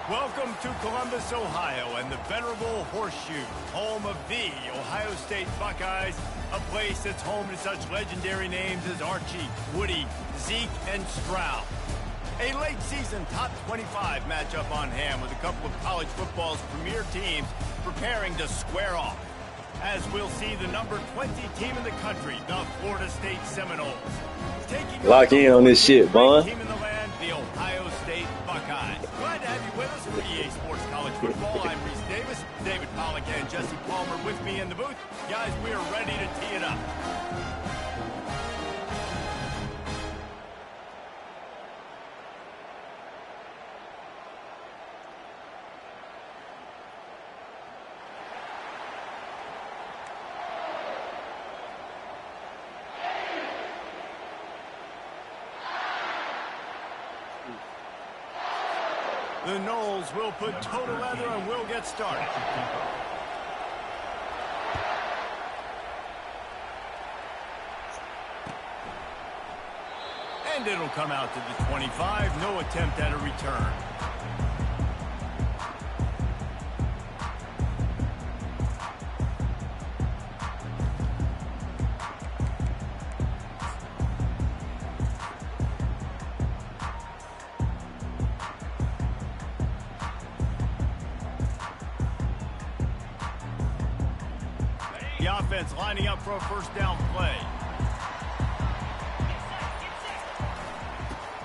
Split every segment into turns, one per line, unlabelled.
Welcome to Columbus, Ohio, and the venerable Horseshoe, home of the Ohio State Buckeyes, a place that's home to such legendary names as Archie, Woody, Zeke, and Stroud. A late-season top 25 matchup on hand with a couple of college football's premier teams preparing to square off. As we'll see the number 20 team in the country, the Florida State Seminoles, taking
lock in on this shit, Vaughn.
Team in the land, the Ohio State Buckeyes. Glad to have you with us for EA Sports College Football. I'm Reese Davis, David Pollack, and Jesse Palmer with me in the booth. Guys, we are ready to tee it up. The Noles will put toe to leather and we'll get started. And it'll come out to the 25. No attempt at a return. The offense lining up for a first down play.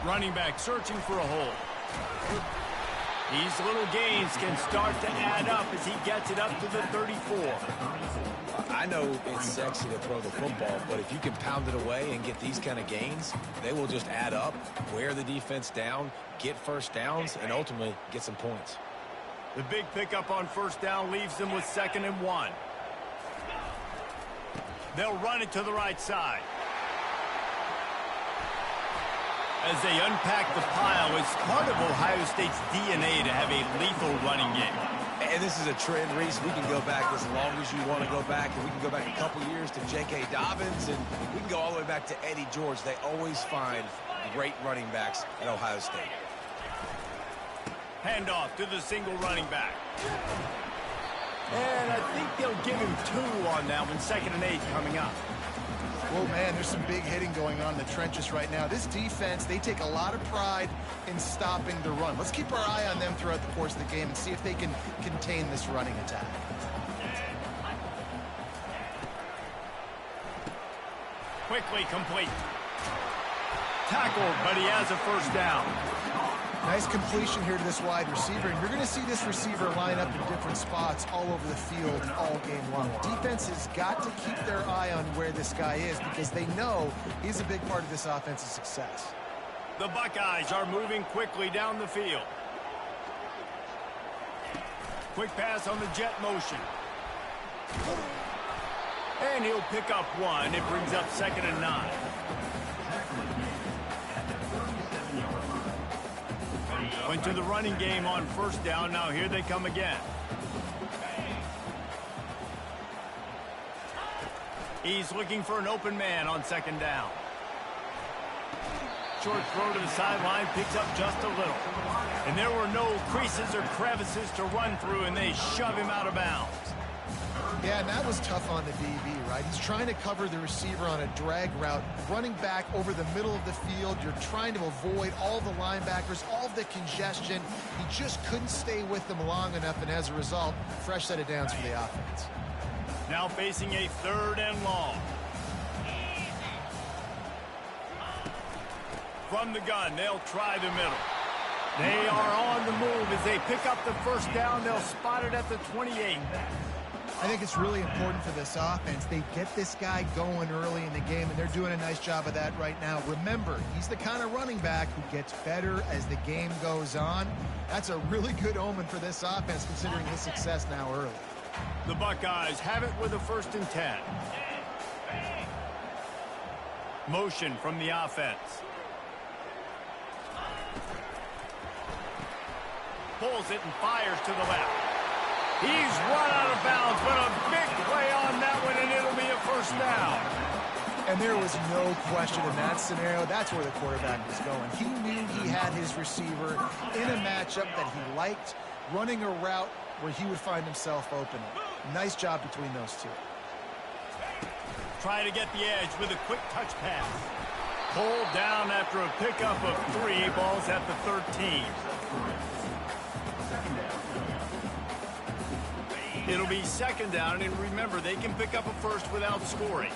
Running back searching for a hole. These little gains can start to add up as he gets it up to the 34.
I know it's sexy to throw the football, but if you can pound it away and get these kind of gains, they will just add up, wear the defense down, get first downs, and ultimately get some points.
The big pickup on first down leaves them with 2nd and 1. They'll run it to the right side. As they unpack the pile, it's part of Ohio State's DNA to have a lethal running game.
And this is a trend, Reese. We can go back as long as you want to go back, and we can go back a couple years to J.K. Dobbins, and we can go all the way back to Eddie George. They always find great running backs at Ohio State.
Handoff to the single running back. And I think they'll give him 2 on that one. 2nd and 8 coming up.
Well, man, there's some big hitting going on in the trenches right now. This defense, they take a lot of pride in stopping the run. Let's keep our eye on them throughout the course of the game and see if they can contain this running attack.
Quickly complete. Tackled, but he has a first down.
Nice completion here to this wide receiver, and you're going to see this receiver line up in different spots all over the field all game long. Defense has got to keep their eye on where this guy is because they know he's a big part of this offense's success.
The Buckeyes are moving quickly down the field. Quick pass on the jet motion. And he'll pick up 1. It brings up 2nd and 9. Went to the running game on first down. Now here they come again. He's looking for an open man on 2nd down. Short throw to the sideline, picks up just a little. And there were no creases or crevices to run through, and they shove him out of bounds.
Yeah, and that was tough on the DB, right? He's trying to cover the receiver on a drag route, running back over the middle of the field. You're trying to avoid all the linebackers, all the congestion. He just couldn't stay with them long enough, and as a result, fresh set of downs for the offense.
Now facing a 3rd and long. From the gun, they'll try the middle. They are on the move as they pick up the first down. They'll spot it at the 28.
I think it's really important for this offense. They get this guy going early in the game, and they're doing a nice job of that right now. Remember, he's the kind of running back who gets better as the game goes on. That's a really good omen for this offense, considering his success now early.
The Buckeyes have it with a 1st and 10. Motion from the offense. Pulls it and fires to the left. He's run out of bounds, but a big play on that one, and it'll be a first down.
And there was no question in that scenario. That's where the quarterback was going. He knew he had his receiver in a matchup that he liked, running a route where he would find himself open. Nice job between those two.
Trying to get the edge with a quick touch pass. Pulled down after a pickup of 3. Balls at the 13. It'll be second down, and remember, they can pick up a first without scoring.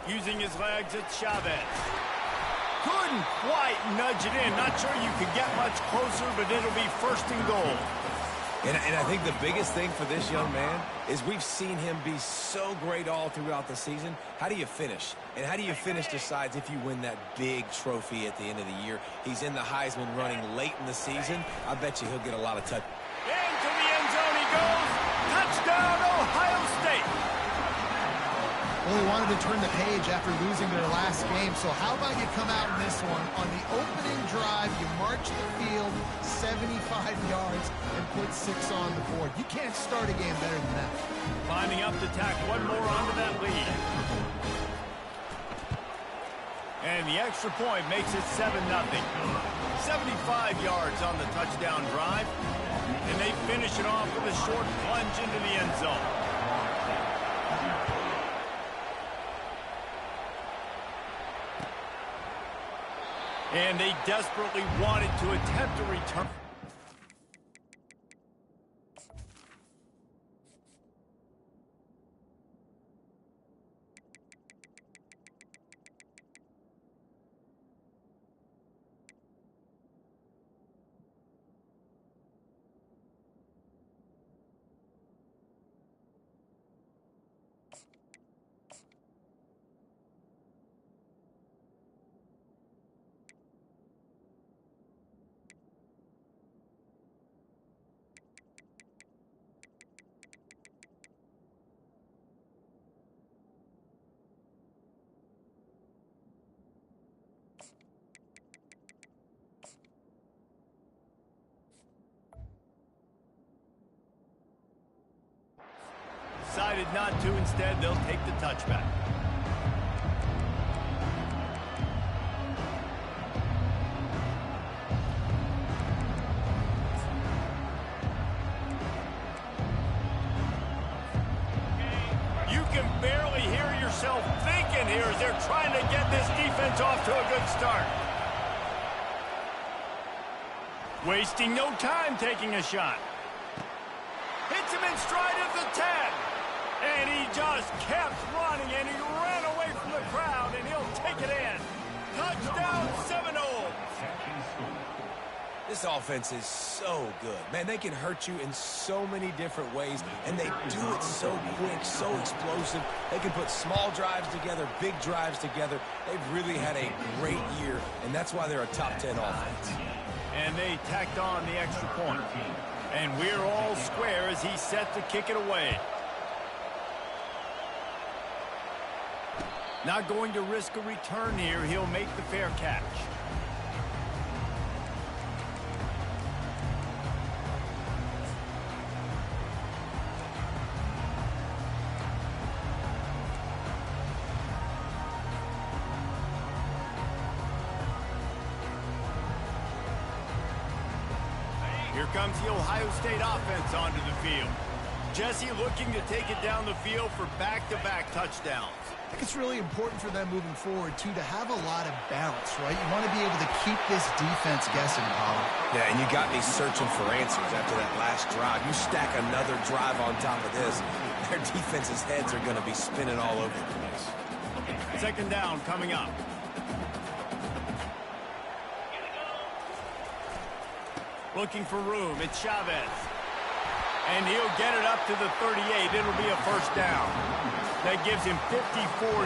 Using his legs, it's Stvs. Couldn't quite nudge it in. Not sure you could get much closer, but it'll be first and goal.
And I think the biggest thing for this young man is we've seen him be so great all throughout the season. How do you finish? And how do you finish decides if you win that big trophy at the end of the year. He's in the Heisman running late in the season. I bet you he'll get a lot of touch.
Into the end zone he goes. Touchdown, Ohio State.
Well, they wanted to turn the page after losing their last game, so how about you come out in this one? On the opening drive, you march the field 75 yards and put 6 on the board. You can't start a game better than that.
Climbing up to tack one more onto that lead. And the extra point makes it 7-0. 75 yards on the touchdown drive. And they finish it off with a short plunge into the end zone. And they desperately wanted to attempt a return. Decided not to. Instead, they'll take the touchback. You can barely hear yourself thinking here as they're trying to get this defense off to a good start. Wasting no time taking a shot. Hits him in stride at the 10. And he just kept running, and he ran away from the crowd, and he'll take it in. Touchdown, 7-0.
This offense is so good. Man, they can hurt you in so many different ways, and they do it so quick, so explosive. They can put small drives together, big drives together. They've really had a great year, and that's why they're a top 10 offense.
And they tacked on the extra point. And we're all square as he's set to kick it away. Not going to risk a return here. He'll make the fair catch. Here comes the Ohio State offense onto the field. Jesse looking to take it down the field for back-to-back touchdowns.
I think it's really important for them moving forward, too, to have a lot of balance, right? You want to be able to keep this defense guessing, Paulo.
Yeah, and you got me searching for answers after that last drive. You stack another drive on top of this, their defense's heads are going to be spinning all over the place.
Second down coming up. Looking for room. It's Stvs. And he'll get it up to the 38. It'll be a first down. That gives him 54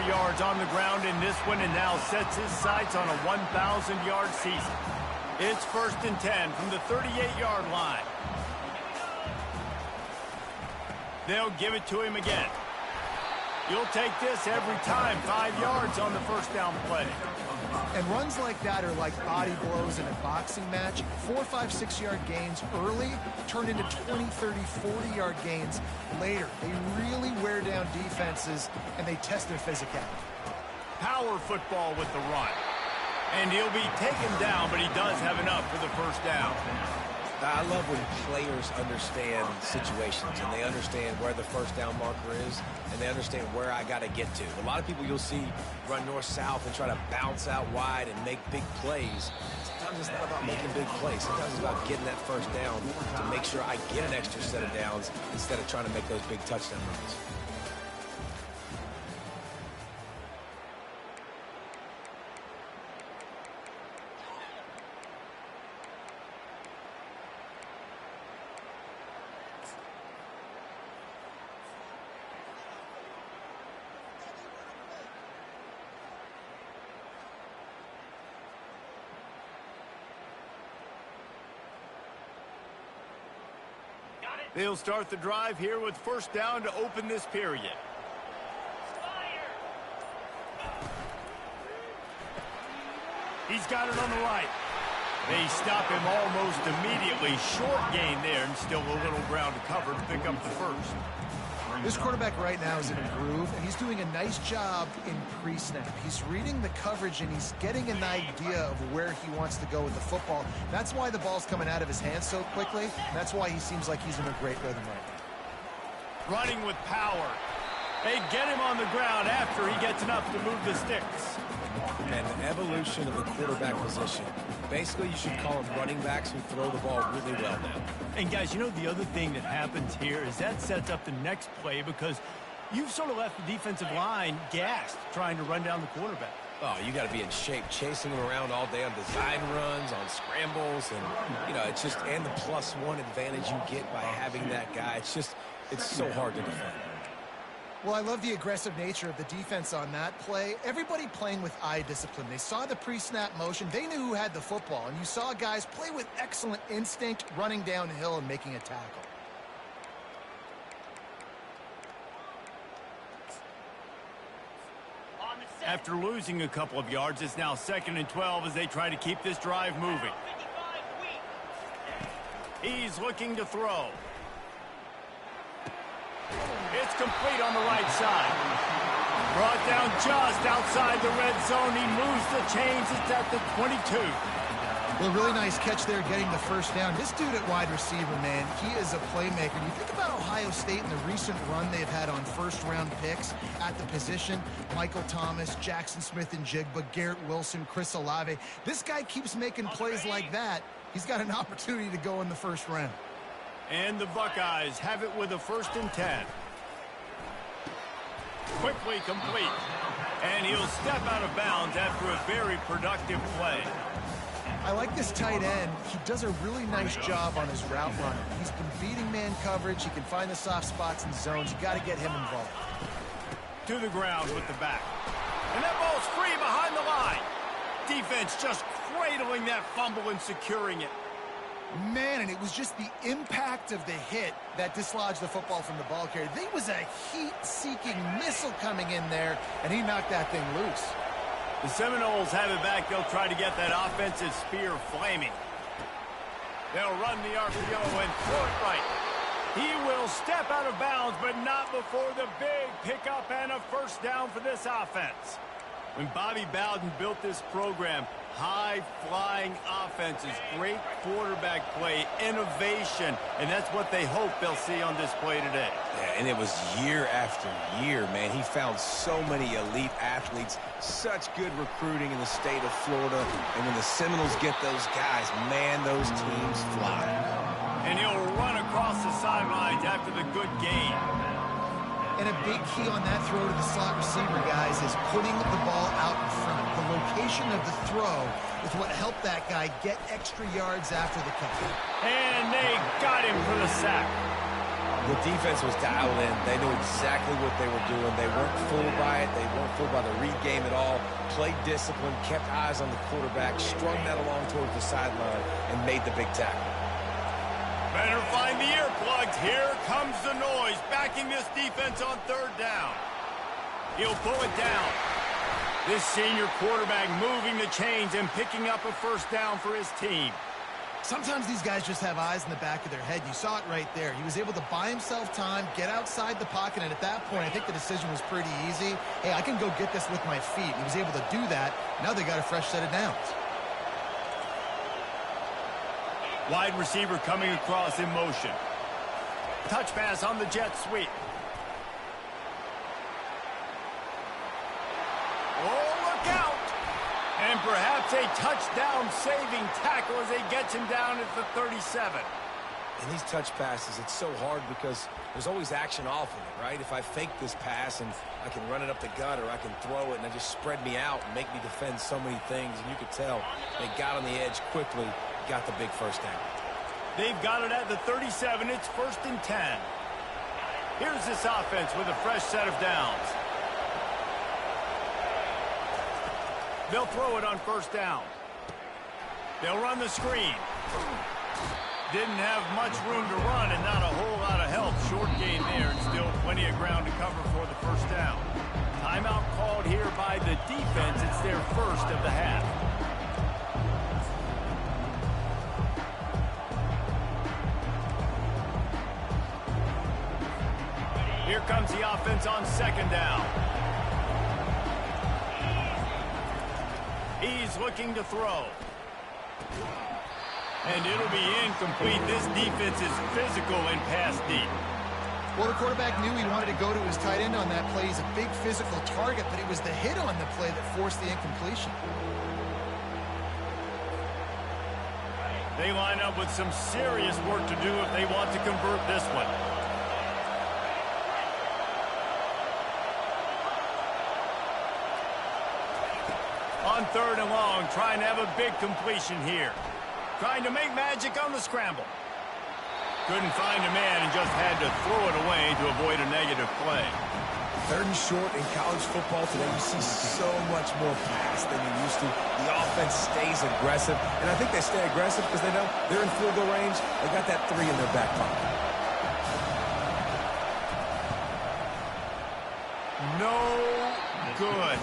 yards on the ground in this one, and now sets his sights on a 1,000-yard season. It's first and 10 from the 38-yard line. They'll give it to him again. You'll take this every time. 5 yards on the first down play.
And runs like that are like body blows in a boxing match. 4, 5, 6-yard gains early turn into 20, 30, 40-yard gains later. They really wear down defenses, and they test their physicality.
Power football with the run. And he'll be taken down, but he does have enough for the first down.
I love when players understand situations and they understand where the first down marker is and they understand where I got to get to. A lot of people you'll see run north-south and try to bounce out wide and make big plays. Sometimes it's not about making big plays. Sometimes it's about getting that first down to make sure I get an extra set of downs instead of trying to make those big touchdown runs.
They'll start the drive here with first down to open this period. He's got it on the right. They stop him almost immediately. Short gain there and still a little ground to cover to pick up the first.
This quarterback right now is in a groove, and he's doing a nice job in pre-snap. He's reading the coverage, and he's getting an idea of where he wants to go with the football. That's why the ball's coming out of his hands so quickly, and that's why he seems like he's in a great rhythm right now.
Running with power. They get him on the ground after he gets enough to move the sticks.
And the evolution of the quarterback position. Basically, you should call them running backs who throw the ball really well now.
And guys, you know the other thing that happens here is that sets up the next play because you've sort of left the defensive line gassed trying to run down the quarterback.
Oh, you got to be in shape, chasing him around all day on design runs, on scrambles, and, you know, it's just, and the +1 advantage you get by having that guy. It's so hard to defend.
Well, I love the aggressive nature of the defense on that play. Everybody playing with eye discipline. They saw the pre-snap motion. They knew who had the football. And you saw guys play with excellent instinct, running downhill and making a tackle.
After losing a couple of yards, it's now 2nd and 12 as they try to keep this drive moving. He's looking to throw. It's complete on the right side. Brought down just outside the red zone. He moves the chains. It's at the 22.
Well, really nice catch there getting the first down. This dude at wide receiver, man, he is a playmaker. You think about Ohio State and the recent run they've had on first-round picks at the position. Michael Thomas, Jackson Smith-Njigba, Garrett Wilson, Chris Olave. This guy keeps making plays like that. He's got an opportunity to go in the first round.
And the Buckeyes have it with a 1st and 10. Quickly complete. And he'll step out of bounds after a very productive play.
I like this tight end. He does a really nice job on his route running. He's been beating man coverage. He can find the soft spots and zones. You got to get him involved.
To the ground with the back. And that ball's free behind the line. Defense just cradling that fumble and securing it.
Man, and it was just the impact of the hit that dislodged the football from the ball carrier. There was a heat-seeking missile coming in there, and he knocked that thing loose.
The Seminoles have it back. They'll try to get that offensive spear flaming. They'll run the RPO and throw it right. He will step out of bounds, but not before the big pickup and a first down for this offense. When Bobby Bowden built this program, high-flying offenses, great quarterback play, innovation, and that's what they hope they'll see on display today.
Yeah, and it was year after year, man. He found so many elite athletes, such good recruiting in the state of Florida, and when the Seminoles get those guys, man, those teams fly.
And he'll run across the sidelines after the good gain.
And a big key on that throw to the slot receiver, guys, is putting the ball out in front. The location of the throw is what helped that guy get extra yards after the catch.
And they got him for the sack.
The defense was dialed in. They knew exactly what they were doing. They weren't fooled by it. They weren't fooled by the read game at all. Played discipline, kept eyes on the quarterback, strung that along towards the sideline, and made the big tackle.
Better find the earplugs. Here comes the noise, backing this defense on 3rd down. He'll pull it down. This senior quarterback moving the chains and picking up a first down for his team.
Sometimes these guys just have eyes in the back of their head. You saw it right there. He was able to buy himself time, get outside the pocket, and at that point, I think the decision was pretty easy. Hey, I can go get this with my feet. He was able to do that. Now they got a fresh set of downs.
Wide receiver coming across in motion. Touch pass on the jet sweep. Oh, look out! And perhaps a touchdown-saving tackle as he gets him down at the 37.
And these touch passes, it's so hard because there's always action off of it, right? If I fake this pass and I can run it up the gut or I can throw it and it just spread me out and make me defend so many things, and you could tell they got on the edge quickly, got the big first down.
They've got it at the 37. It's 1st and 10. Here's this offense with a fresh set of downs. They'll throw it on first down. They'll run the screen. Didn't have much room to run and not a whole lot of help. Short gain there and still plenty of ground to cover for the first down. Timeout called here by the defense. It's their first of the half. Here comes the offense on second down. He's looking to throw. And it'll be incomplete. This defense is physical and pass deep.
Well, the quarterback knew he wanted to go to his tight end on that play. He's a big physical target, but it was the hit on the play that forced the incompletion.
They line up with some serious work to do if they want to convert this one. On 3rd and long, trying to have a big completion here. Trying to make magic on the scramble. Couldn't find a man and just had to throw it away to avoid a negative play.
3rd and short in college football today, you see so much more pass than you used to. The offense stays aggressive, and I think they stay aggressive because they know they're in field goal range. They got that 3 in their back pocket.
No good.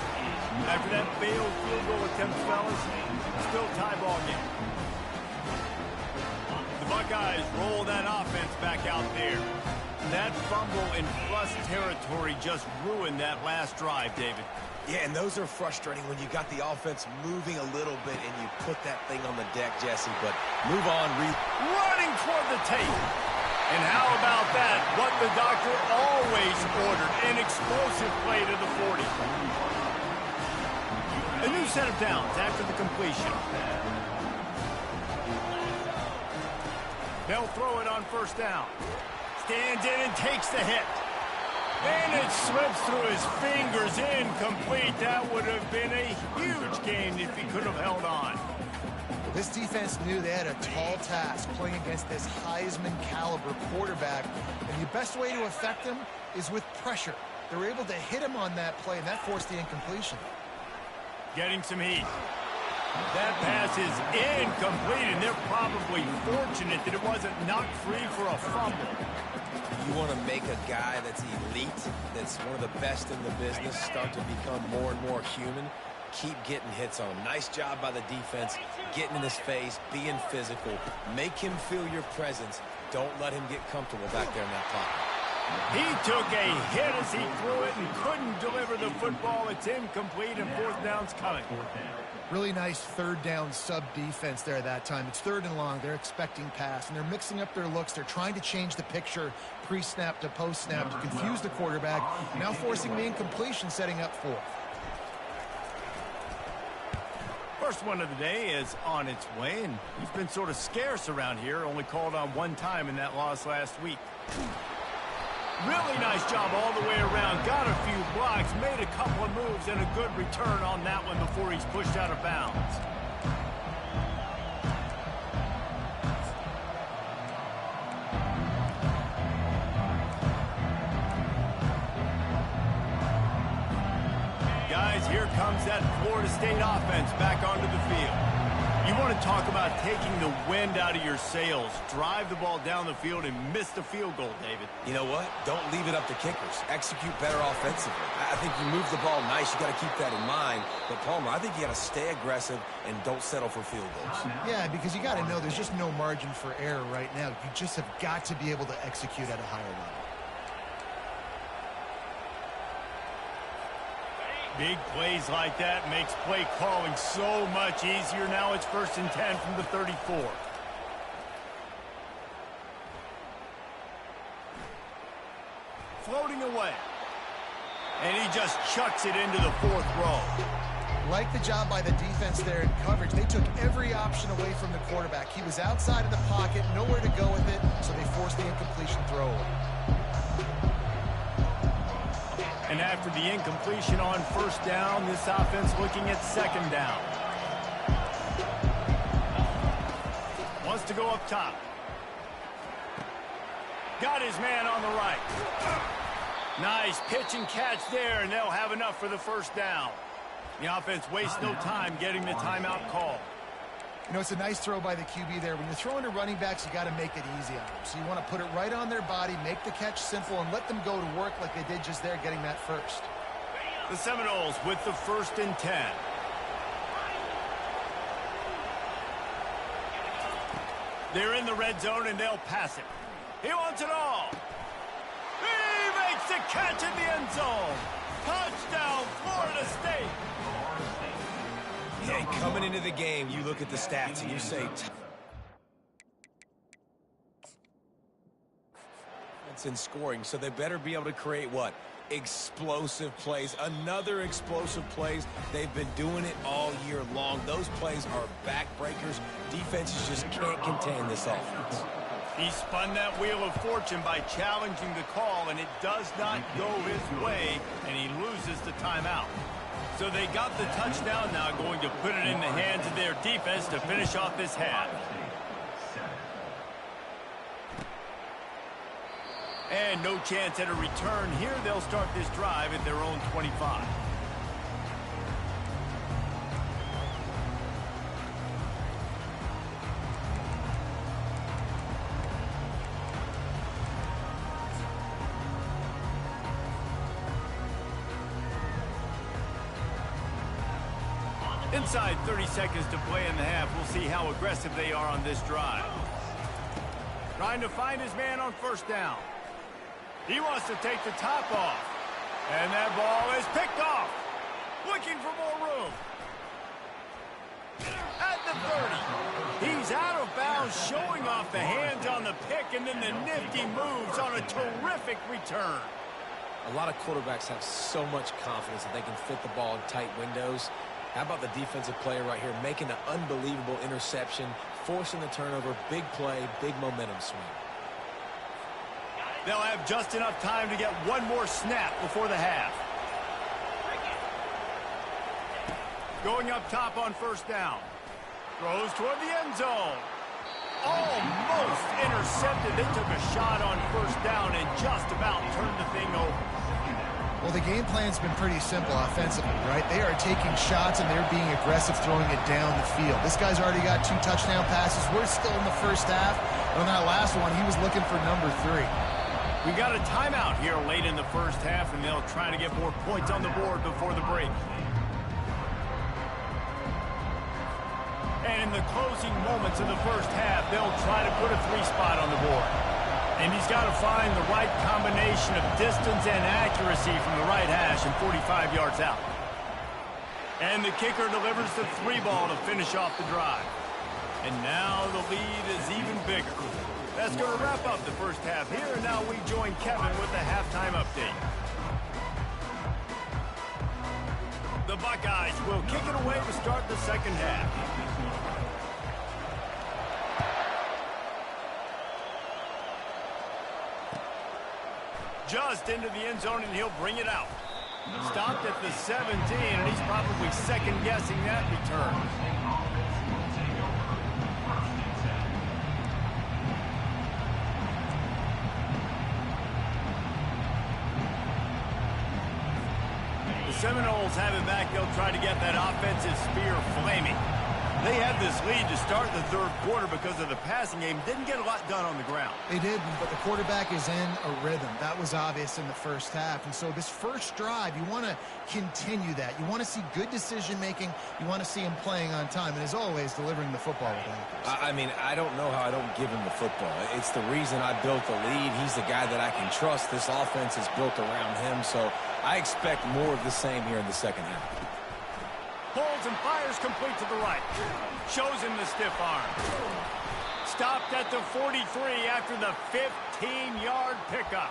After that failed field goal attempt, fellas, still tie ball game. The Buckeyes roll that offense back out there. That fumble in plus territory just ruined that last drive, David.
Yeah, and those are frustrating when you got the offense moving a little bit and you put that thing on the deck, Jesse. But move on.
Running toward the tape. And how about that? What the doctor always ordered, an explosive play to the 40. A new set of downs after the completion. They'll throw it on first down. Stands in and takes the hit. And it slips through his fingers, incomplete. That would have been a huge gain if he could have held on.
This defense knew they had a tall task playing against this Heisman caliber quarterback, and the best way to affect him is with pressure. They were able to hit him on that play, and that forced the incompletion.
Getting some heat. That pass is incomplete, and they're probably fortunate that it wasn't knocked free for a fumble.
You want to make a guy that's elite, that's one of the best in the business, start to become more and more human. Keep getting hits on him. Nice job by the defense, getting in his face, being physical. Make him feel your presence. Don't let him get comfortable back there in that pocket.
He took a hit as he threw it and couldn't deliver the football. It's incomplete, and 4th down's coming.
Really nice 3rd down sub-defense there that time. It's 3rd and long. They're expecting pass, and they're mixing up their looks. They're trying to change the picture pre-snap to post-snap to confuse the quarterback, now forcing the incompletion, setting up 4th.
First one of the day is on its way, and he's been sort of scarce around here, only called on one time in that loss last week. Really nice job all the way around. Got a few blocks, made a couple of moves, and a good return on that one before he's pushed out of bounds. Guys, here comes that Florida State offense back onto the field. You want to talk about taking the wind out of your sails. Drive the ball down the field and miss the field goal, David.
You know what? Don't leave it up to kickers. Execute better offensively. I think you move the ball nice. You got to keep that in mind. But, Palmer, I think you got to stay aggressive and don't settle for field goals.
Yeah, because you got to know there's just no margin for error right now. You just have got to be able to execute at a higher level.
Big plays like that makes play calling so much easier. Now it's 1st and 10 from the 34. Floating away. And he just chucks it into the 4th row.
Like the job by the defense there in coverage. They took every option away from the quarterback. He was outside of the pocket, nowhere to go with it, so they forced the incompletion throwaway.
And after the incompletion on 1st down, this offense looking at 2nd down. Wants to go up top. Got his man on the right. Nice pitch and catch there, and they'll have enough for the 1st down. The offense wastes no time getting the timeout call.
You know, it's a nice throw by the QB there. When you're throwing to running backs, you got to make it easy on them. So you want to put it right on their body, make the catch simple, and let them go to work like they did just there, getting that first.
The Seminoles with the 1st and 10. They're in the red zone, and they'll pass it. He wants it all. He makes the catch in the end zone. Touchdown, Florida State.
Yeah, coming into the game, you look at the stats and you say, it's in scoring, so they better be able to create what? Explosive plays. Another explosive plays. They've been doing it all year long. Those plays are backbreakers. Defenses just can't contain this offense.
He spun that wheel of fortune by challenging the call, and it does not go his way, and he loses the timeout. So they got the touchdown now, going to put it in the hands of their defense to finish off this half. And no chance at a return here. They'll start this drive at their own 25. Inside 30 seconds to play in the half. We'll see how aggressive they are on this drive. Trying to find his man on 1st down. He wants to take the top off. And that ball is picked off. Looking for more room. At the 30. He's out of bounds, showing off the hands on the pick, and then the nifty moves on a terrific return.
A lot of quarterbacks have so much confidence that they can fit the ball in tight windows. How about the defensive player right here making an unbelievable interception, forcing the turnover, big play, big momentum swing.
They'll have just enough time to get one more snap before the half. Going up top on 1st down. Throws toward the end zone. Almost intercepted. They took a shot on 1st down and just about turned the thing over.
Well, the game plan's been pretty simple offensively, right? They are taking shots, and they're being aggressive throwing it down the field. This guy's already got 2 touchdown passes. We're still in the 1st half. On that last one, he was looking for number 3.
We got a timeout here late in the 1st half, and they'll try to get more points on the board before the break. And in the closing moments of the 1st half, they'll try to put a 3 spot on the board. And he's got to find the right combination of distance and accuracy from the right hash and 45 yards out. And the kicker delivers the 3 ball to finish off the drive. And now the lead is even bigger. That's going to wrap up the 1st half here, and now we join Kevin with the halftime update. The Buckeyes will kick it away to start the 2nd half. Just into the end zone, and he'll bring it out. Stopped at the 17, and he's probably second-guessing that return. The Seminoles have it back. They'll try to get that offensive spear flaming. They had this lead to start the third quarter because of the passing game. Didn't get a lot done on the ground.
They didn't, but the quarterback is in a rhythm. That was obvious in the first half. And so this first drive, you want to continue that. You want to see good decision-making. You want to see him playing on time. And as always, delivering the football with accuracy.
I mean, I don't know how I don't give him the football. It's the reason I built the lead. He's the guy that I can trust. This offense is built around him. So I expect more of the same here in the second half.
Pulls and fires complete to the right. Shows him the stiff arm. Stopped at the 43 after the 15-yard pickup.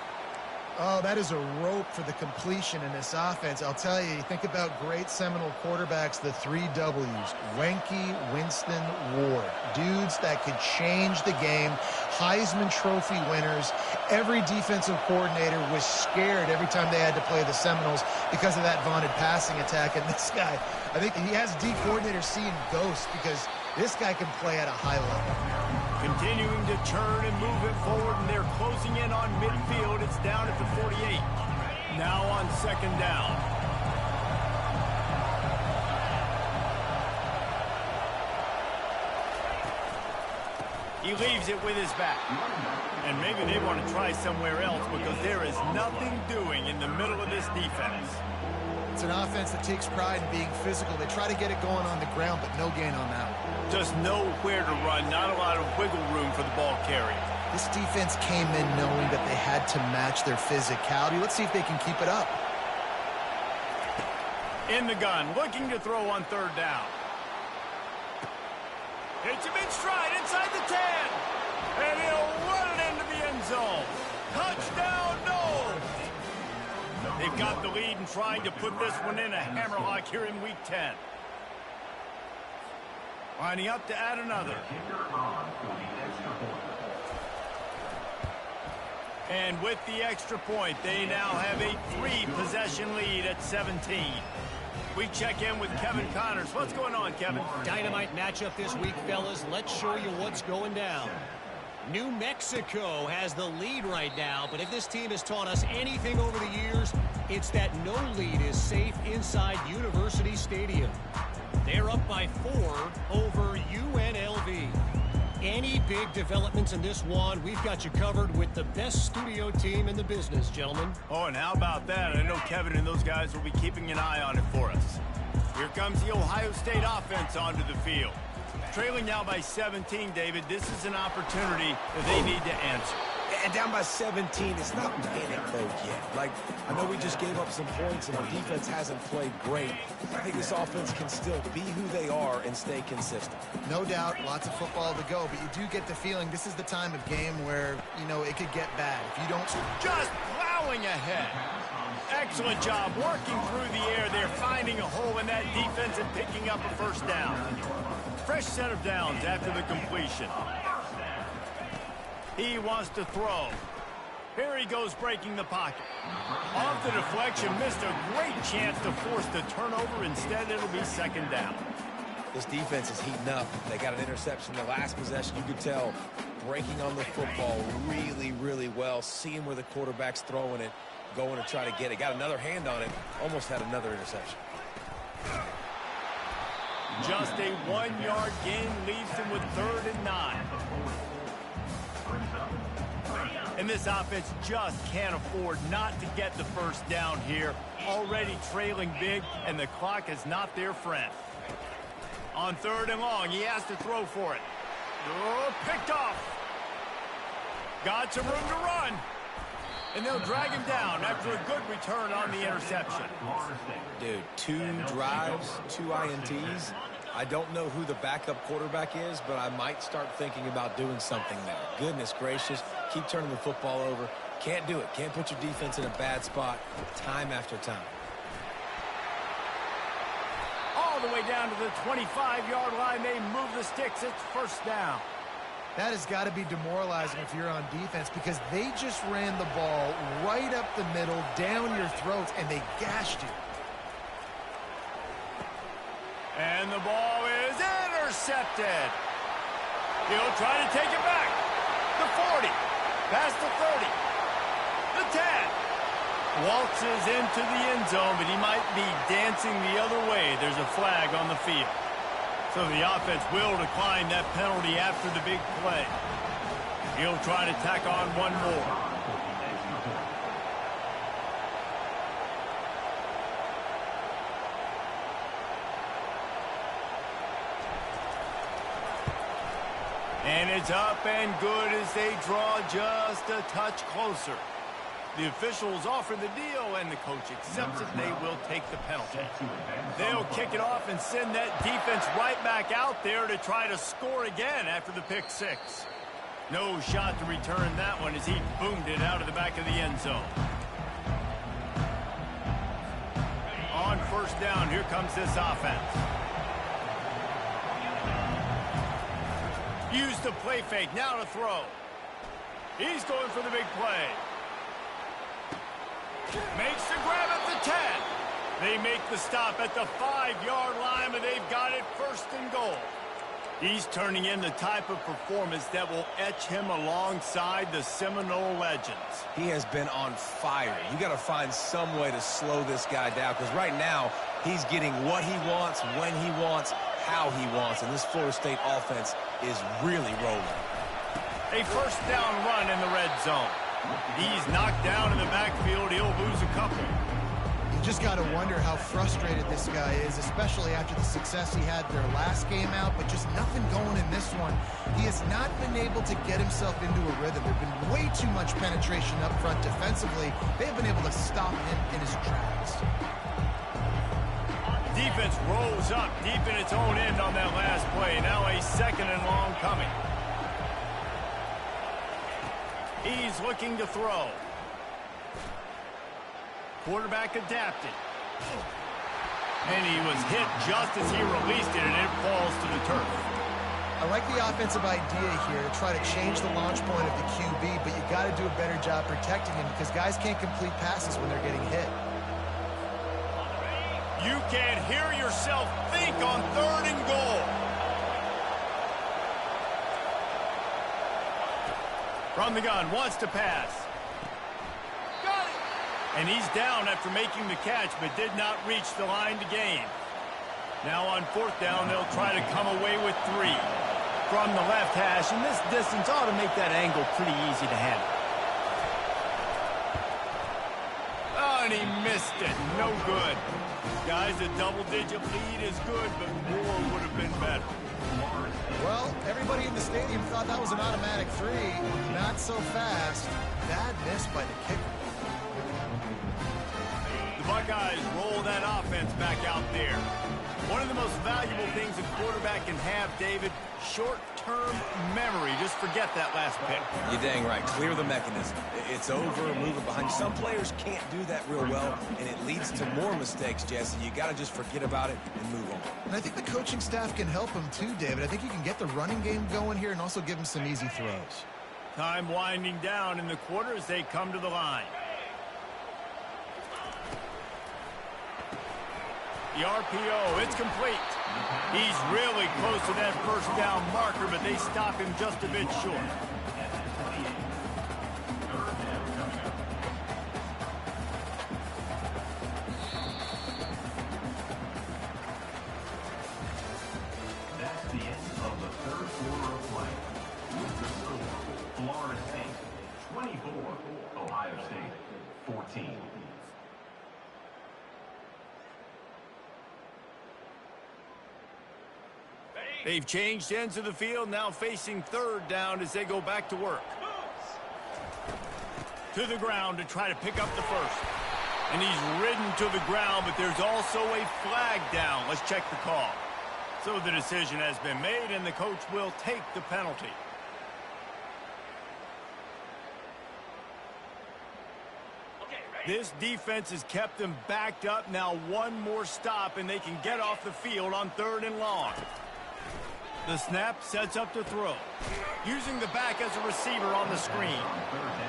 Oh, that is a rope for the completion in this offense. I'll tell you, think about great Seminole quarterbacks, the 3 W's. Wenke, Winston, Ward. Dudes that could change the game. Heisman Trophy winners. Every defensive coordinator was scared every time they had to play the Seminoles because of that vaunted passing attack. And this guy, I think he has D coordinators seeing ghosts because this guy can play at a high level.
Continuing to turn and move it forward, and they're closing in on midfield. It's down at the 48. Now on second down. He leaves it with his back. And maybe they want to try somewhere else because there is nothing doing in the middle of this defense.
It's an offense that takes pride in being physical. They try to get it going on the ground, but no gain on that one.
Just nowhere to run, not a lot of wiggle room for the ball carrier.
This defense came in knowing that they had to match their physicality. Let's see if they can keep it up.
In the gun, looking to throw on third down. Hits him in stride inside the 10. And he'll run it into the end zone. Touchdown, no! They've got the lead and trying to put this one in a hammerlock here in Week 10. Lining up to add another. And with the extra point, they now have a 3-possession lead at 17. We check in with Kevin Connors. What's going on, Kevin?
Dynamite matchup this week, fellas. Let's show you what's going down. New Mexico has the lead right now, but if this team has taught us anything over the years, it's that no lead is safe inside University Stadium. They're up by 4 over UNLV. Any big developments in this one, we've got you covered with the best studio team in the business, gentlemen.
Oh, and how about that? I know Kevin and those guys will be keeping an eye on it for us. Here comes the Ohio State offense onto the field. Trailing now by 17, David. This is an opportunity that they need to answer.
And down by 17, it's not panic mode yet. Like, I know we just gave up some points and our defense hasn't played great. I think this offense can still be who they are and stay consistent.
No doubt, lots of football to go, but you do get the feeling this is the time of game where, you know, it could get bad. If you don't...
Just plowing ahead. Excellent job working through the air. They're finding a hole in that defense and picking up a first down. Fresh set of downs after the completion. He wants to throw. Here he goes breaking the pocket. Off the deflection, missed a great chance to force the turnover. Instead, it'll be second down.
This defense is heating up. They got an interception the last possession. You could tell breaking on the football really, really well. Seeing where the quarterback's throwing it, going to try to get it. Got another hand on it. Almost had another interception.
Just a 1-yard gain leaves him with 3rd and 9. And this offense just can't afford not to get the first down here. Already trailing big, and the clock is not their friend. On 3rd and long, he has to throw for it. Oh, picked off. Got some room to run. And they'll drag him down after a good return on the interception.
Dude, 2 drives, 2 INTs. I don't know who the backup quarterback is, but I might start thinking about doing something there. Goodness gracious, keep turning the football over. Can't do it. Can't put your defense in a bad spot time after time.
All the way down to the 25-yard line. They move the sticks. It's first down.
That has got to be demoralizing if you're on defense because they just ran the ball right up the middle, down your throats, and they gashed you.
And the ball is intercepted. He'll try to take it back. The 40, past the 30, the 10. Waltzes into the end zone, but he might be dancing the other way. There's a flag on the field. So the offense will decline that penalty after the big play. He'll try to tack on one more. And it's up and good as they draw just a touch closer. The officials offer the deal, and the coach accepts it. They will take the penalty. They'll kick it off and send that defense right back out there to try to score again after the pick six. No shot to return that one as he boomed it out of the back of the end zone. On first down, here comes this offense. Used the play fake, now to throw. He's going for the big play. Makes the grab at the 10. They make the stop at the 5-yard line, but they've got it first and goal. He's turning in the type of performance that will etch him alongside the Seminole legends.
He has been on fire. You got to find some way to slow this guy down, because right now he's getting what he wants, when he wants, how he wants, and this Florida State offense is really rolling.
A first down run in the red zone. He's knocked down in the backfield. He'll lose a couple.
You just got to wonder how frustrated this guy is, especially after the success he had their last game out, but just nothing going in this one. He has not been able to get himself into a rhythm. There's been way too much penetration up front defensively. They've been able to stop him in his tracks.
Defense rolls up deep in its own end on that last play. Now a second and long coming. He's looking to throw. Quarterback adapted. And he was hit just as he released it, and it falls to the turf.
I like the offensive idea here to try to change the launch point of the QB, but you got to do a better job protecting him because guys can't complete passes when they're getting hit.
You can hear yourself think on third and goal. From the gun, wants to pass. Got it! And he's down after making the catch, but did not reach the line to gain. Now on fourth down, they'll try to come away with 3. From the left hash, and this distance ought to make that angle pretty easy to handle. Oh, and he missed it. No good. Guys, a double-digit lead is good, but more would have been better.
Well, everybody in the stadium thought that was an automatic 3. Not so fast. Bad miss by the kicker.
The Buckeyes roll that offense back out there. One of the most valuable things a quarterback can have, David, short-term memory. Just forget that last pick.
You're dang right. Clear the mechanism. It's over, move it behind. Some players can't do that real well, and it leads to more mistakes, Jesse. You got to just forget about it and move on.
And I think the coaching staff can help him too, David. I think you can get the running game going here and also give him some easy throws.
Time winding down in the quarter as they come to the line. The RPO, it's complete. He's really close to that first down marker, but they stop him just a bit short.
That's the end of the third quarter of play. With the score, Florida State 24, Ohio State 14.
They've changed ends of the field, now facing third down as they go back to work. To the ground to try to pick up the first. And he's ridden to the ground, but there's also a flag down. Let's check the call. So the decision has been made, and the coach will take the penalty. This defense has kept them backed up. Now one more stop, and they can get off the field on third and long. The snap sets up to throw. Using the back as a receiver on the screen.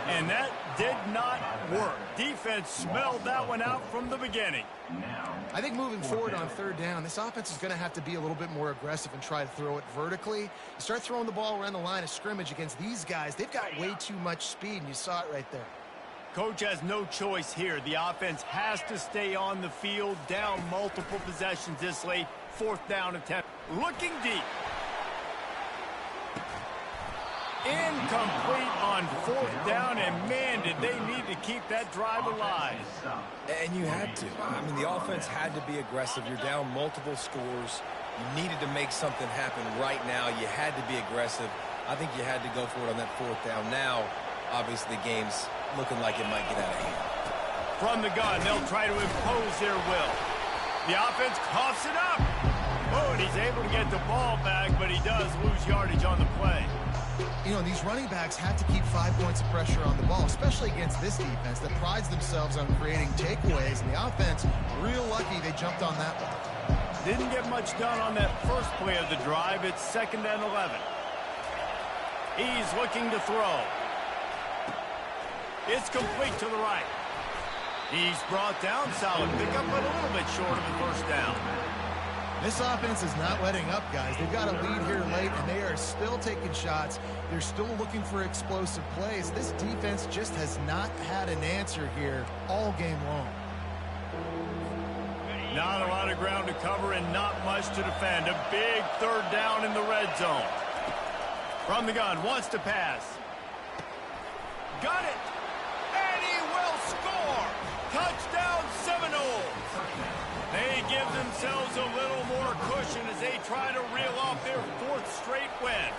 And that did not work. Defense smelled that one out from the beginning.
I think moving forward on third down, this offense is going to have to be a little bit more aggressive and try to throw it vertically. You start throwing the ball around the line of scrimmage against these guys, they've got way too much speed, and you saw it right there.
Coach has no choice here. The offense has to stay on the field, down multiple possessions this late. 4th down attempt. Looking deep. Incomplete on 4th down, and man, did they need to keep that drive alive.
And you had to. I mean, the offense had to be aggressive. You're down multiple scores. You needed to make something happen right now. You had to be aggressive. I think you had to go for it on that 4th down. Now, obviously, the game's looking like it might get out of hand.
From the gun, they'll try to impose their will. The offense coughs it up. Oh, and he's able to get the ball back, but he does lose yardage on the play.
You know, these running backs have to keep 5 points of pressure on the ball, especially against this defense that prides themselves on creating takeaways. And the offense, real lucky they jumped on that one.
Didn't get much done on that first play of the drive. It's 2nd and 11. He's looking to throw. It's complete to the right. He's brought down. Solid pickup, but a little bit short of the 1st down.
This offense is not letting up, guys. They've got a lead here late, and they are still taking shots. They're still looking for explosive plays. This defense just has not had an answer here all game long.
Not a lot of ground to cover and not much to defend. A big 3rd down in the red zone. From the gun, wants to pass. Got it! And he will score! Touchdown Seminoles! They give themselves a little more cushion as they try to reel off their 4th straight win.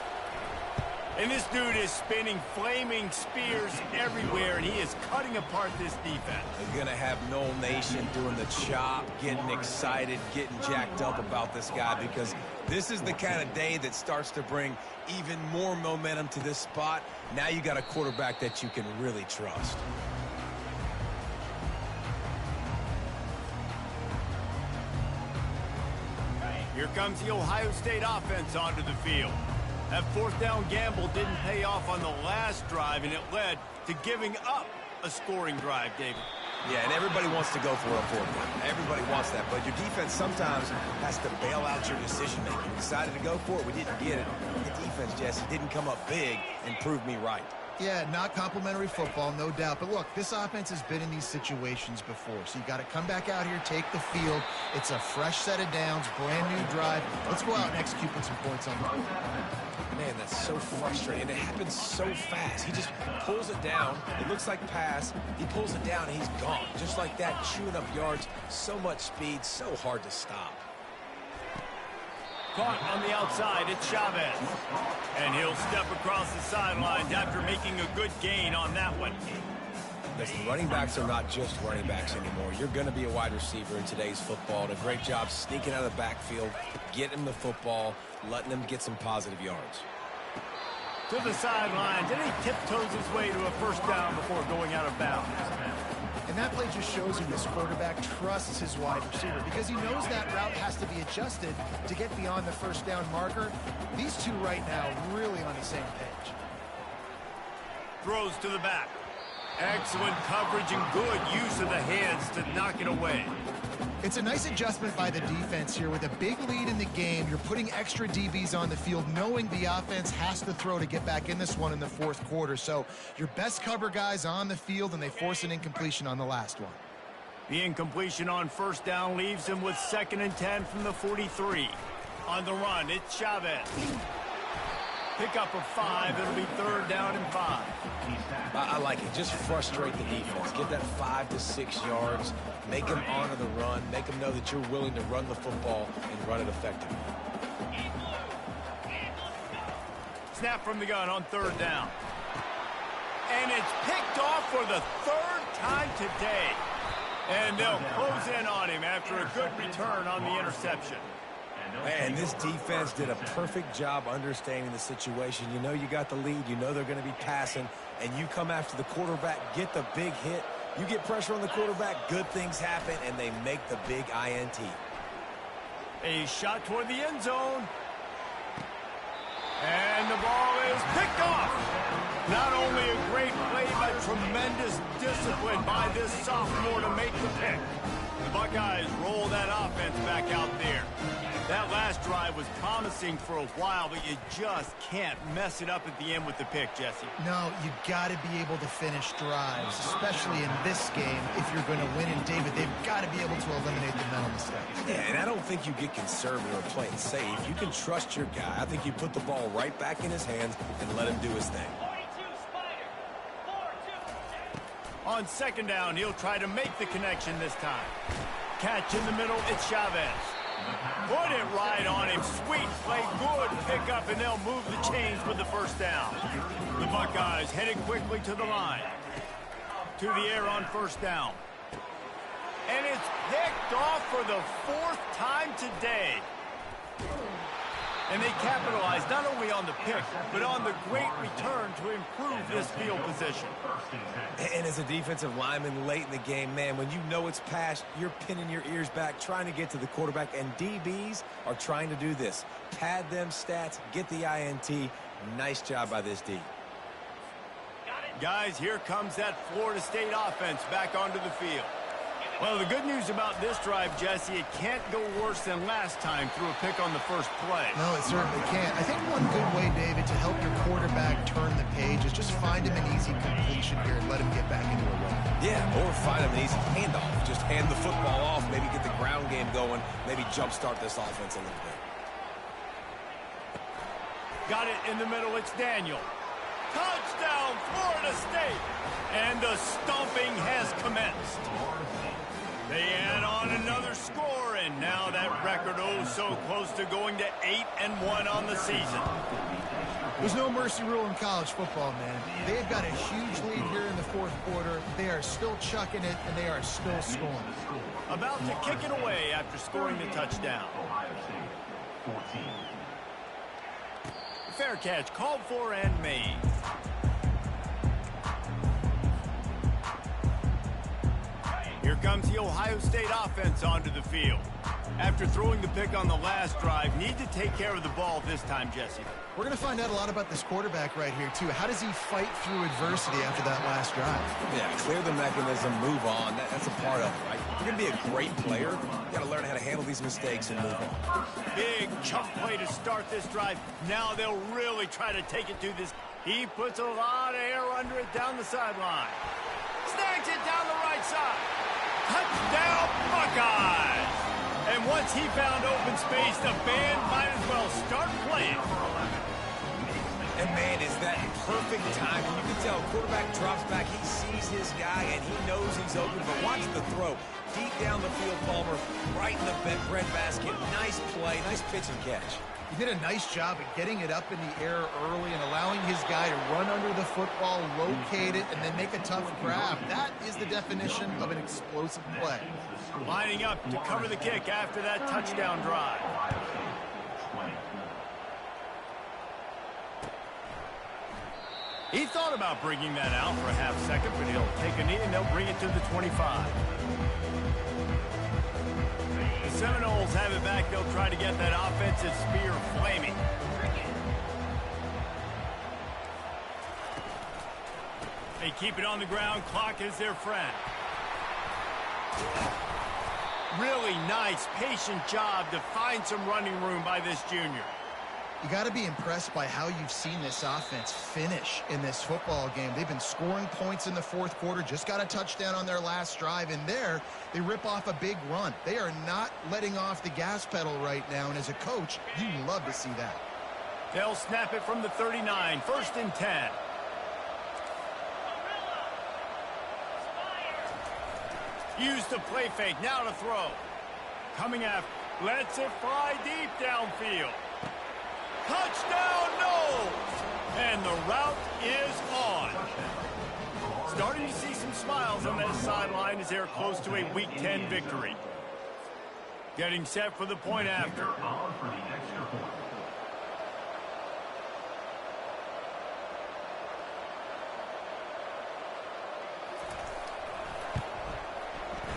And this dude is spinning flaming spears everywhere, and he is cutting apart this defense.
They're going to have Noel Nation doing the chop, getting excited, getting jacked up about this guy, because this is the kind of day that starts to bring even more momentum to this spot. Now you got a quarterback that you can really trust.
Here comes the Ohio State offense onto the field. That 4th down gamble didn't pay off on the last drive, and it led to giving up a scoring drive, David.
Yeah, and everybody wants to go for it on 4th down. Everybody wants that, but your defense sometimes has to bail out your decision-making. We decided to go for it. We didn't get it. The defense, Jesse, didn't come up big and prove me right.
Yeah, not complimentary football, no doubt. But look, this offense has been in these situations before. So you got to come back out here, take the field. It's a fresh set of downs, brand new drive. Let's go out and execute with some points on the board.
Man, that's so frustrating. It happens so fast. He just pulls it down. It looks like pass. He pulls it down, and he's gone. Just like that, chewing up yards. So much speed, so hard to stop.
Caught on the outside, it's Stvs. And he'll step across the sidelines after making a good gain on that one.
Listen, running backs are not just running backs anymore. You're going to be a wide receiver in today's football. And a great job sneaking out of the backfield, getting him the football, letting him get some positive yards.
To the sidelines, and he tiptoes his way to a 1st down before going out of bounds.
And that play just shows you this quarterback trusts his wide receiver because he knows that route has to be adjusted to get beyond the 1st down marker. These two right now really on the same page.
Throws to the back. Excellent coverage and good use of the hands to knock it away.
It's a nice adjustment by the defense here. With a big lead in the game, you're putting extra DBs on the field, knowing the offense has to throw to get back in this one in the 4th quarter. So your best cover guys on the field, and they force an incompletion on the last one.
The incompletion on 1st down leaves him with 2nd and 10 from the 43. On the run, it's Stvs. Pickup of 5. It'll be 3rd down and 5.
I like it. Just frustrate the defense. Get that 5 to 6 yards. Make them honor the run. Make them know that you're willing to run the football and run it effectively.
Snap from the gun on 3rd down. And it's picked off for the 3rd time today. And they'll close in on him after a good return on the interception.
Man, this defense did a perfect job understanding the situation. You know you got the lead. You know they're going to be passing. And you come after the quarterback, get the big hit. You get pressure on the quarterback, good things happen, and they make the big INT.
A shot toward the end zone. And the ball is picked off. Not only a great play, but tremendous discipline by this sophomore to make the pick. The Buckeyes roll that offense back out there. That last drive was promising for a while, but you just can't mess it up at the end with the pick, Jesse.
No, you got to be able to finish drives, especially in this game. If you're going to win, and David, they've got to be able to eliminate the mental mistakes.
Yeah, and I don't think you get conservative or play it safe. You can trust your guy. I think you put the ball right back in his hands and let him do his thing.
On second down, he'll try to make the connection this time. Catch in the middle, it's Stvs. Put it right on him. Sweet play, good pickup, and they'll move the chains with the first down. The Buckeyes headed quickly to the line. To the air on first down. And it's picked off for the 4th time today. And they capitalized not only on the pick, but on the great return to improve this field position.
And as a defensive lineman late in the game, man, when you know it's passed, you're pinning your ears back, trying to get to the quarterback, and DBs are trying to do this. Pad them stats, get the INT. Nice job by this D.
Guys, here comes that Florida State offense back onto the field. Well, the good news about this drive, Jesse, it can't go worse than last time through a pick on the first play.
No, it certainly can't. I think one good way, David, to help your quarterback turn the page is just find him an easy completion here and let him get back into a run.
Yeah, or find him an easy handoff. Just hand the football off, maybe get the ground game going, maybe jumpstart this offense a little bit.
Got it in the middle, it's Daniel. Touchdown, Florida State! And the stomping has commenced. They add on another score, and now that record so close to going to 8-1 on the season.
There's no mercy rule in college football, man. They've got a huge lead here in the 4th quarter. They are still chucking it, and they are still scoring.
About to kick it away after scoring the touchdown. Fair catch called for and made. Here comes the Ohio State offense onto the field. After throwing the pick on the last drive, need to take care of the ball this time, Jesse.
We're going to find out a lot about this quarterback right here, too. How does he fight through adversity after that last drive?
Yeah, clear the mechanism, move on. That's a part of it, right? If you're going to be a great player, you got to learn how to handle these mistakes and move on.
Big chunk play to start this drive. Now they'll really try to take it to this. He puts a lot of air under it down the sideline. Snags it down the right side. Touchdown, Buckeyes! And once he found open space, the band might as well start playing.
And, man, is that perfect timing. You can tell quarterback drops back. He sees his guy, and he knows he's open. But watch the throw. Deep down the field, Palmer, right in the bread basket. Nice play, nice pitch and catch.
He did a nice job at getting it up in the air early and allowing his guy to run under the football, locate it, and then make a tough grab. That is the definition of an explosive play.
Lining up to cover the kick after that touchdown drive. He thought about bringing that out for a half second, but he'll take a knee and they'll bring it to the 25. The Seminoles have it back. They'll try to get that offensive spear flaming. They keep it on the ground. Clock is their friend. Really nice, patient job to find some running room by this junior.
You got to be impressed by how you've seen this offense finish in this football game. They've been scoring points in the 4th quarter, just got a touchdown on their last drive, and there they rip off a big run. They are not letting off the gas pedal right now, and as a coach, you love to see that.
They'll snap it from the 39, 1st and 10. Use the play fake, now to throw. Coming after, lets it fly deep downfield. Touchdown, no! And the route is on. Starting to see some smiles on that sideline as they're close to a Week 10 victory. Getting set for the point after.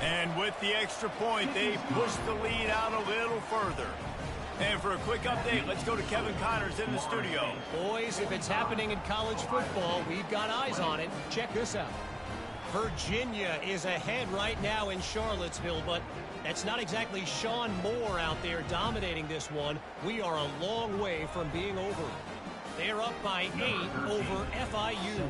And with the extra point, they push the lead out a little further. And for a quick update, let's go to Kevin Connors in the studio.
Boys, if it's happening in college football, we've got eyes on it. Check this out. Virginia is ahead right now in Charlottesville, but that's not exactly Sean Moore out there dominating this one. We are a long way from being over. They're up by 8 over FIU.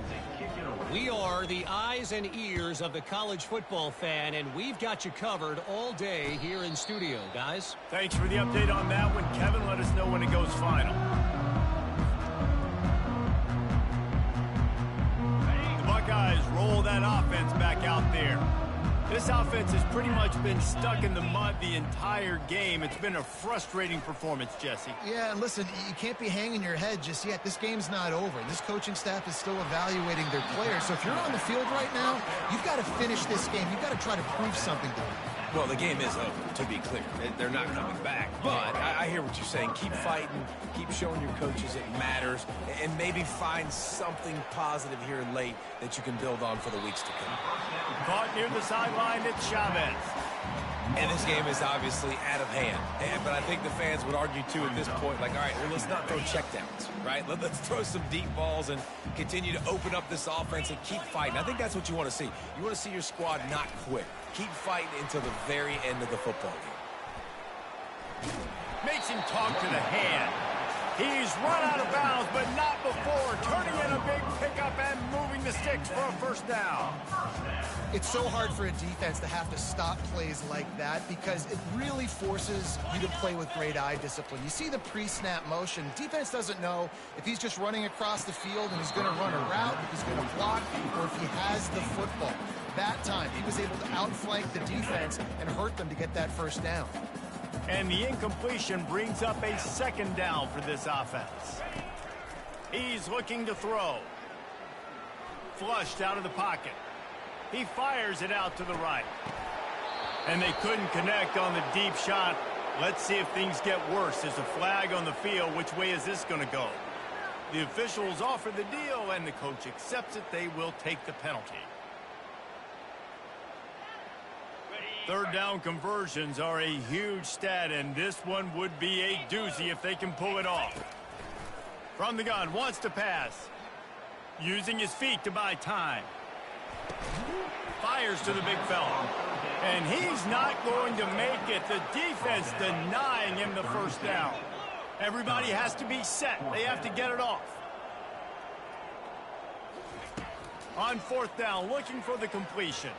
We are the eyes and ears of the college football fan, and we've got you covered all day here in studio, guys.
Thanks for the update on that one, Kevin. Let us know when it goes final. The Buckeyes roll that offense back out there. This offense has pretty much been stuck in the mud the entire game. It's been a frustrating performance, Jesse.
Yeah, and listen, you can't be hanging your head just yet. This game's not over. This coaching staff is still evaluating their players. So if you're on the field right now, you've got to finish this game. You've got to try to prove something to them.
Well, the game is over, to be clear. They're not coming back. But I hear what you're saying. Keep fighting. Keep showing your coaches it matters. And maybe find something positive here late that you can build on for the weeks to come.
Caught near the sideline, it's Stvs.
And this game is obviously out of hand. But I think the fans would argue, too, at this point, like, all right, well, let's not throw checkdowns, right? Let's throw some deep balls and continue to open up this offense and keep fighting. I think that's what you want to see. You want to see your squad not quit. Keep fighting until the very end of the football game.
Makes him talk to the hand. He's run out of bounds, but not before turning in a big pickup and moving the sticks for a first down.
It's so hard for a defense to have to stop plays like that because it really forces you to play with great eye discipline. You see the pre-snap motion. Defense doesn't know if he's just running across the field and he's going to run a route, if he's going to block, or if he has the football. That time, he was able to outflank the defense and hurt them to get that first down.
And the incompletion brings up a second down for this offense. He's looking to throw. Flushed out of the pocket. He fires it out to the right. And they couldn't connect on the deep shot. Let's see if things get worse. There's a flag on the field. Which way is this going to go? The officials offer the deal, and the coach accepts it. They will take the penalty. Third down conversions are a huge stat, and this one would be a doozy if they can pull it off. From the gun, wants to pass. Using his feet to buy time. Fires to the big fella. And he's not going to make it. The defense denying him the first down. Everybody has to be set. They have to get it off. On fourth down, looking for the completion.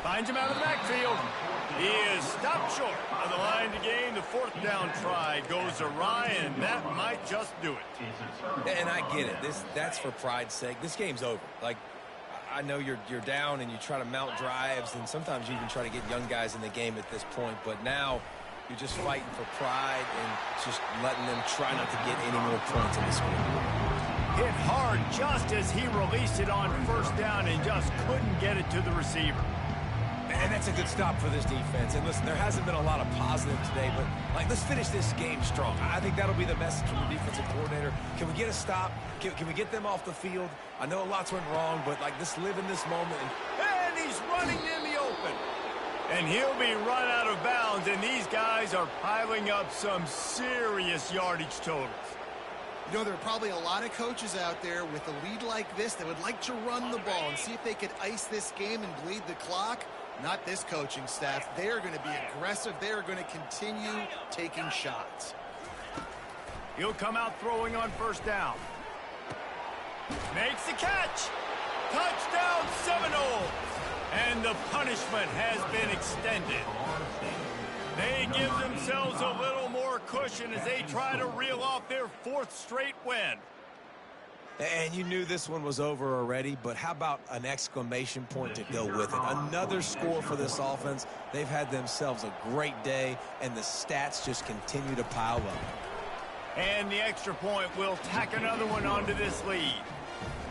Finds him out of the backfield. He is stopped short of the line to gain. The fourth down try goes awry, and that might just do it.
And I get it. That's for pride's sake. This game's over. Like, I know you're down and you try to mount drives, and sometimes you even try to get young guys in the game at this point. But now you're just fighting for pride and just letting them try not to get any more points in this game.
Hit hard just as he released it on first down and just couldn't get it to the receiver.
And that's a good stop for this defense. And listen, there hasn't been a lot of positive today, but like, let's finish this game strong. I think that'll be the message from the defensive coordinator. Can we get a stop? Can we get them off the field? I know a lot's went wrong, but like, let's live in this moment.
And he's running in the open. And he'll be run out of bounds, and these guys are piling up some serious yardage totals.
You know, there are probably a lot of coaches out there with a lead like this that would like to run the ball and see if they could ice this game and bleed the clock. Not this coaching staff. They are going to be aggressive. They are going to continue taking shots.
He'll come out throwing on first down. Makes the catch. Touchdown Seminoles. And the punishment has been extended. They give themselves a little more cushion as they try to reel off their fourth straight win.
And you knew this one was over already, but how about an exclamation point to go with it? Another score for this offense. They've had themselves a great day, and the stats just continue to pile up.
And the extra point will tack another one onto this lead.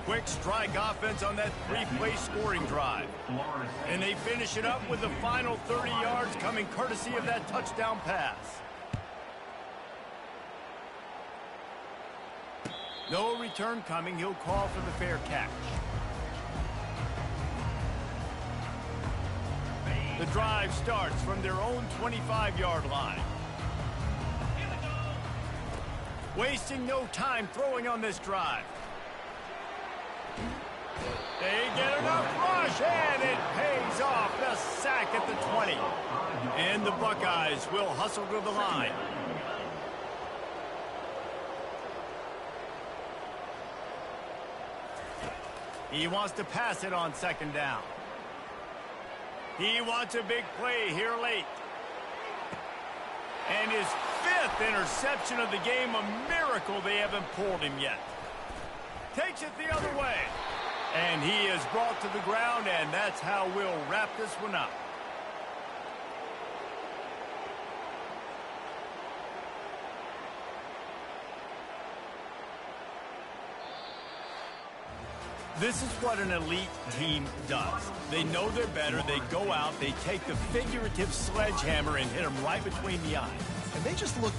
Quick strike offense on that three-play scoring drive. And they finish it up with the final 30 yards coming courtesy of that touchdown pass. No return coming. He'll call for the fair catch. The drive starts from their own 25-yard line. Wasting no time throwing on this drive. They get enough rush, and it pays off. The sack at the 20. And the Buckeyes will hustle to the line. He wants to pass it on second down. He wants a big play here late. And his 5th interception of the game, a miracle they haven't pulled him yet. Takes it the other way. And he is brought to the ground, and that's how we'll wrap this one up. This is what an elite team does. They know they're better. They go out. They take the figurative sledgehammer and hit them right between the eyes.
And they just look